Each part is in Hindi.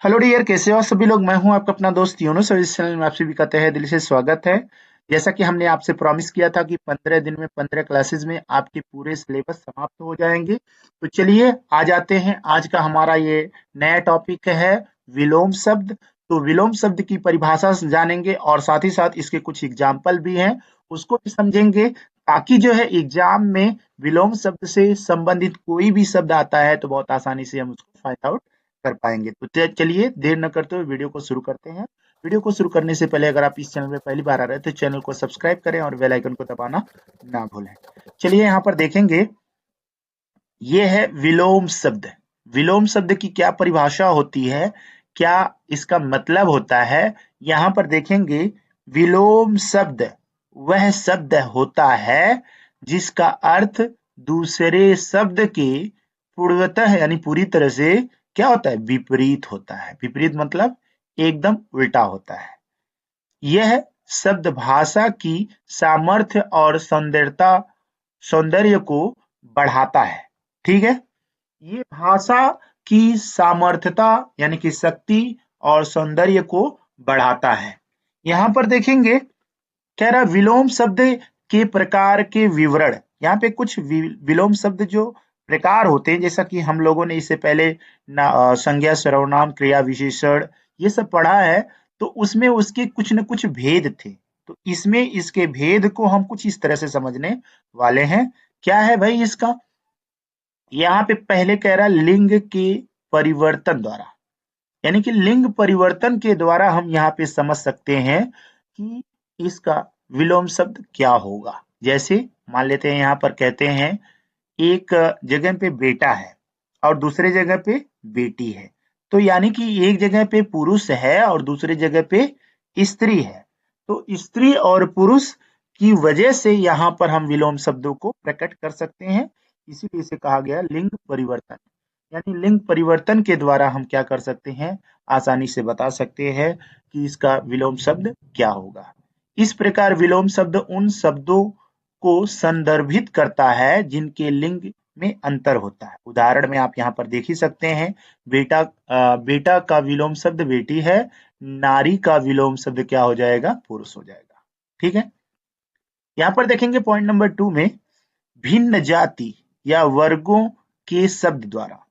हेलो डियर, कैसे हो सभी लोग। मैं हूं आपका अपना दोस्त यूनुस और इस चैनल में आप सभी का तहे दिल से स्वागत है। जैसा कि हमने आपसे प्रॉमिस किया था कि 15 दिन में 15 क्लासेस में आपके पूरे सिलेबस समाप्त हो जाएंगे। तो चलिए आ जाते हैं। आज का हमारा ये नया टॉपिक है विलोम शब्द। तो विलोम शब्द की परिभाषा जानेंगे और साथ ही साथ इसके कुछ एग्जाम्पल भी हैं, उसको भी समझेंगे, ताकि जो है एग्जाम में विलोम शब्द से संबंधित कोई भी शब्द आता है तो बहुत आसानी से हम उसको फाइंड आउट कर पाएंगे। तो चलिए देर न करते हुए वीडियो को शुरू करते हैं। वीडियो को शुरू करने से पहले अगर आप इस चैनल में पहली बार आ रहे हैं तो चैनल को सब्सक्राइब करें और बेल आइकन को दबाना ना भूलें। चलिए यहाँ पर देखेंगे, ये है विलोम शब्द। विलोम शब्द की क्या परिभाषा होती है, क्या इसका मतलब होता है, यहाँ पर देखेंगे। विलोम शब्द वह शब्द होता है जिसका अर्थ दूसरे शब्द के पूर्वतः यानी पूरी तरह से क्या होता है, विपरीत होता है। विपरीत मतलब एकदम उल्टा होता है। यह शब्द भाषा की सामर्थ्य और सौंदर्य को बढ़ाता है। ठीक है, ये भाषा की सामर्थ्यता यानी कि शक्ति और सौंदर्य को बढ़ाता है। यहाँ पर देखेंगे, कह रहा विलोम शब्द के प्रकार के विवरण। यहाँ पे कुछ विलोम शब्द जो प्रकार होते हैं, जैसा कि हम लोगों ने इससे पहले संज्ञा, सर्वनाम, क्रिया विशेषण ये सब पढ़ा है, तो उसमें उसके कुछ न कुछ भेद थे। तो इसमें इसके भेद को हम कुछ इस तरह से समझने वाले हैं। क्या है भाई इसका, यहाँ पे पहले कह रहा लिंग के परिवर्तन द्वारा, यानी कि लिंग परिवर्तन के द्वारा हम यहाँ पे समझ सकते हैं कि इसका विलोम शब्द क्या होगा। जैसे मान लेते हैं, यहाँ पर कहते हैं एक जगह पे बेटा है और दूसरे जगह पे बेटी है, तो यानी कि एक जगह पे पुरुष है और दूसरे जगह पे स्त्री है। तो स्त्री और पुरुष की वजह से यहाँ पर हम विलोम शब्दों को प्रकट कर सकते हैं, इसीलिए इसे कहा गया लिंग परिवर्तन। यानी लिंग परिवर्तन के द्वारा हम क्या कर सकते हैं, आसानी से बता सकते हैं कि इसका विलोम शब्द क्या होगा। इस प्रकार विलोम शब्द उन शब्दों को संदर्भित करता है जिनके लिंग में अंतर होता है। उदाहरण में आप यहाँ पर देख ही सकते हैं, बेटा का विलोम शब्द बेटी है, नारी का विलोम शब्द क्या हो जाएगा, पुरुष हो जाएगा। ठीक है, यहाँ पर देखेंगे पॉइंट नंबर 2 में, भिन्न जाति या वर्गों के शब्द द्वारा।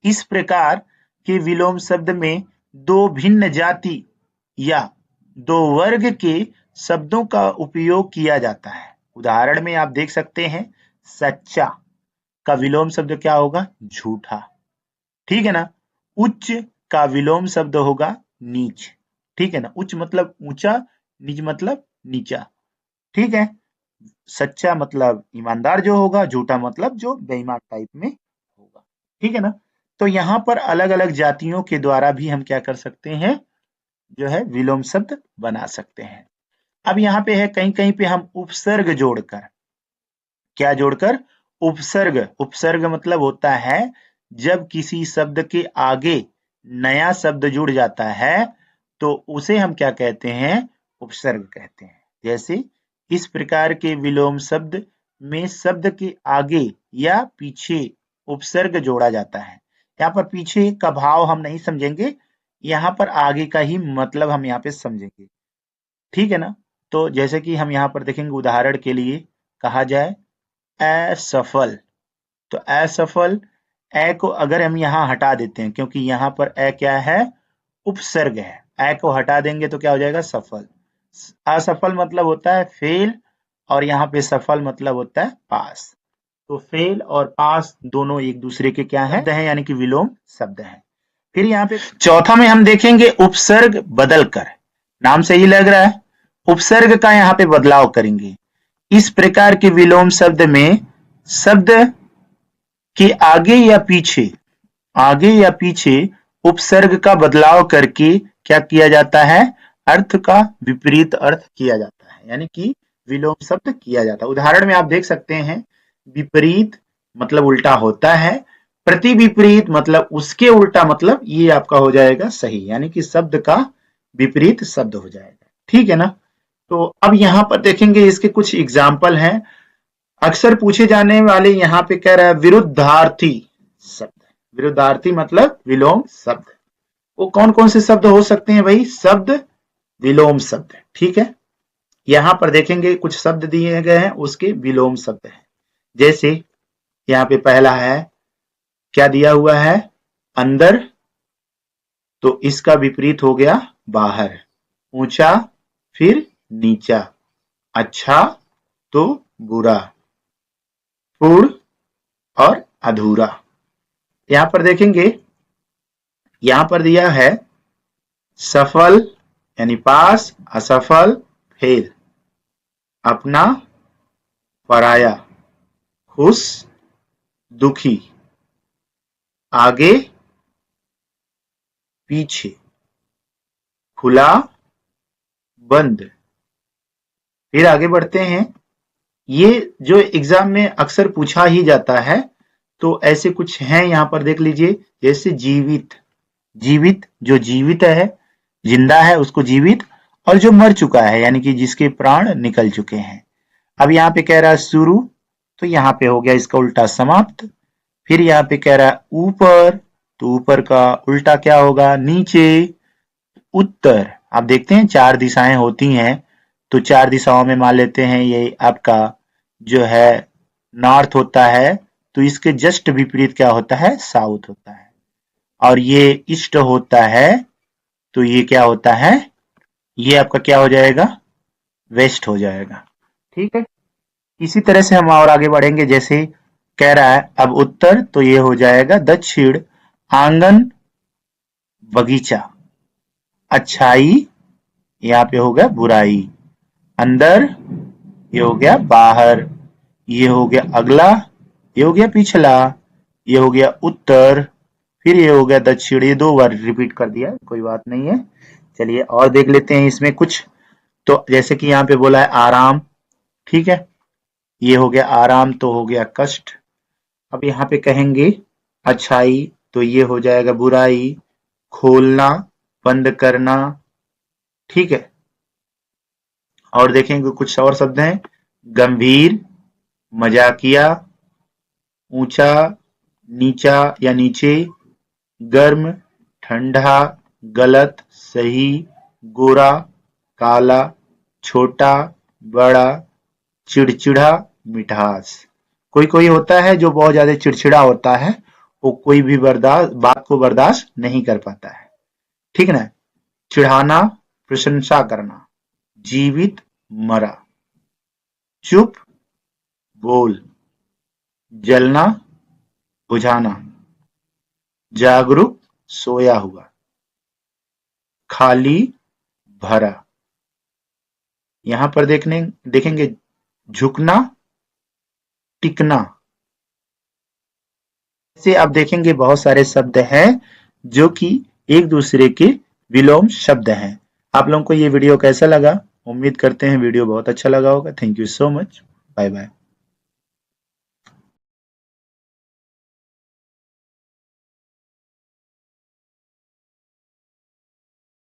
इस प्रकार के विलोम शब्द में दो भिन्न जाति या दो वर्ग के शब्दों का उपयोग किया जाता है। उदाहरण में आप देख सकते हैं, सच्चा का विलोम शब्द क्या होगा, झूठा। ठीक है ना। उच्च का विलोम शब्द होगा नीच। ठीक है ना, उच्च मतलब ऊंचा, नीच मतलब नीचा। ठीक है, सच्चा मतलब ईमानदार जो होगा, झूठा मतलब जो बेईमान टाइप में होगा। ठीक है ना। तो यहाँ पर अलग अलग जातियों के द्वारा भी हम क्या कर सकते हैं, जो है विलोम शब्द बना सकते हैं। अब यहाँ पे है, कहीं कहीं पे हम उपसर्ग जोड़कर, क्या जोड़कर, उपसर्ग। उपसर्ग मतलब होता है जब किसी शब्द के आगे नया शब्द जुड़ जाता है तो उसे हम क्या कहते हैं, उपसर्ग कहते हैं। जैसे इस प्रकार के विलोम शब्द में शब्द के आगे या पीछे उपसर्ग जोड़ा जाता है। यहाँ पर पीछे का भाव हम नहीं समझेंगे, यहाँ पर आगे का ही मतलब हम यहाँ पे समझेंगे। ठीक है ना। तो जैसे कि हम यहाँ पर देखेंगे, उदाहरण के लिए कहा जाए असफल, तो असफल, ए को अगर हम यहाँ हटा देते हैं, क्योंकि यहाँ पर ए क्या है, उपसर्ग है, ए को हटा देंगे तो क्या हो जाएगा, सफल। असफल मतलब होता है फेल और यहाँ पे सफल मतलब होता है पास। तो फेल और पास दोनों एक दूसरे के क्या है, यानी कि विलोम शब्द है। फिर यहाँ पे चौथा में हम देखेंगे उपसर्ग बदल कर। नाम से ही लग रहा है, उपसर्ग का यहाँ पे बदलाव करेंगे। इस प्रकार के विलोम शब्द में शब्द के आगे या पीछे उपसर्ग का बदलाव करके क्या किया जाता है, अर्थ का विपरीत अर्थ किया जाता है, यानी कि विलोम शब्द किया जाता है। उदाहरण में आप देख सकते हैं, विपरीत मतलब उल्टा होता है, प्रति विपरीत मतलब उसके उल्टा, मतलब ये आपका हो जाएगा सही, यानी कि शब्द का विपरीत शब्द हो जाएगा। ठीक है ना। तो अब यहाँ पर देखेंगे, इसके कुछ एग्जाम्पल हैं। अक्सर पूछे जाने वाले, यहाँ पे कह रहा है विरुद्धार्थी शब्द। विरुद्धार्थी मतलब विलोम शब्द। वो कौन कौन से शब्द हो सकते हैं भाई? शब्द विलोम शब्द, ठीक है। यहां पर देखेंगे कुछ शब्द दिए गए हैं, उसके विलोम शब्द हैं। जैसे यहाँ पे पहला है, क्या दिया हुआ है? अंदर, तो इसका विपरीत हो गया बाहर। ऊंचा, फिर नीचा। अच्छा तो बुरा। पूर्ण और अधूरा। यहां पर देखेंगे, यहां पर दिया है सफल यानी पास, असफल फेल, अपना पराया, खुश दुखी, आगे पीछे, खुला बंद। फिर आगे बढ़ते हैं, ये जो एग्जाम में अक्सर पूछा ही जाता है, तो ऐसे कुछ हैं यहां पर देख लीजिए। जैसे जीवित, जीवित जो जीवित है, जिंदा है उसको जीवित, और जो मर चुका है यानी कि जिसके प्राण निकल चुके हैं। अब यहाँ पे कह रहा है शुरू, तो यहाँ पे हो गया इसका उल्टा समाप्त। फिर यहाँ पे कह रहा है ऊपर, तो ऊपर का उल्टा क्या होगा? नीचे। उत्तर, आप देखते हैं 4 दिशाएं होती हैं, तो 4 दिशाओं में मान लेते हैं ये आपका जो है नॉर्थ होता है, तो इसके जस्ट विपरीत क्या होता है? साउथ होता है। और ये ईस्ट होता है, तो ये क्या होता है? ये आपका क्या हो जाएगा? वेस्ट हो जाएगा, ठीक है। इसी तरह से हम और आगे बढ़ेंगे। जैसे कह रहा है अब उत्तर, तो ये हो जाएगा दक्षिण। आंगन, बगीचा। अच्छाई, यहाँ पे हो गया बुराई। अंदर, ये हो गया बाहर। ये हो गया अगला, ये हो गया पिछला। ये हो गया उत्तर, फिर ये हो गया दक्षिण। ये 2 बार रिपीट कर दिया, कोई बात नहीं है। चलिए और देख लेते हैं इसमें कुछ। तो जैसे कि यहाँ पे बोला है आराम, ठीक है। ये हो गया आराम, तो हो गया कष्ट। अब यहाँ पे कहेंगे अच्छाई, तो ये हो जाएगा बुराई। खोलना, बंद करना, ठीक है। और देखेंगे कुछ और शब्द हैं। गंभीर, मजाकिया, ऊंचा, नीचा या नीचे, गर्म, ठंडा, गलत, सही, गोरा, काला, छोटा, बड़ा, चिड़चिड़ा, मिठास। कोई कोई होता है जो बहुत ज्यादा चिड़चिड़ा होता है, वो कोई भी बात को बर्दाश्त नहीं कर पाता है, ठीक ना। चिढ़ाना, प्रशंसा करना। जीवित, मरा। चुप, बोल। जलना, बुझाना। जागरूक, सोया हुआ। खाली, भरा। यहां पर देखेंगे झुकना, टिकना। से आप देखेंगे बहुत सारे शब्द हैं जो कि एक दूसरे के विलोम शब्द हैं। आप लोगों को ये वीडियो कैसा लगा? उम्मीद करते हैं वीडियो बहुत अच्छा लगा होगा। Thank you so much. Bye bye.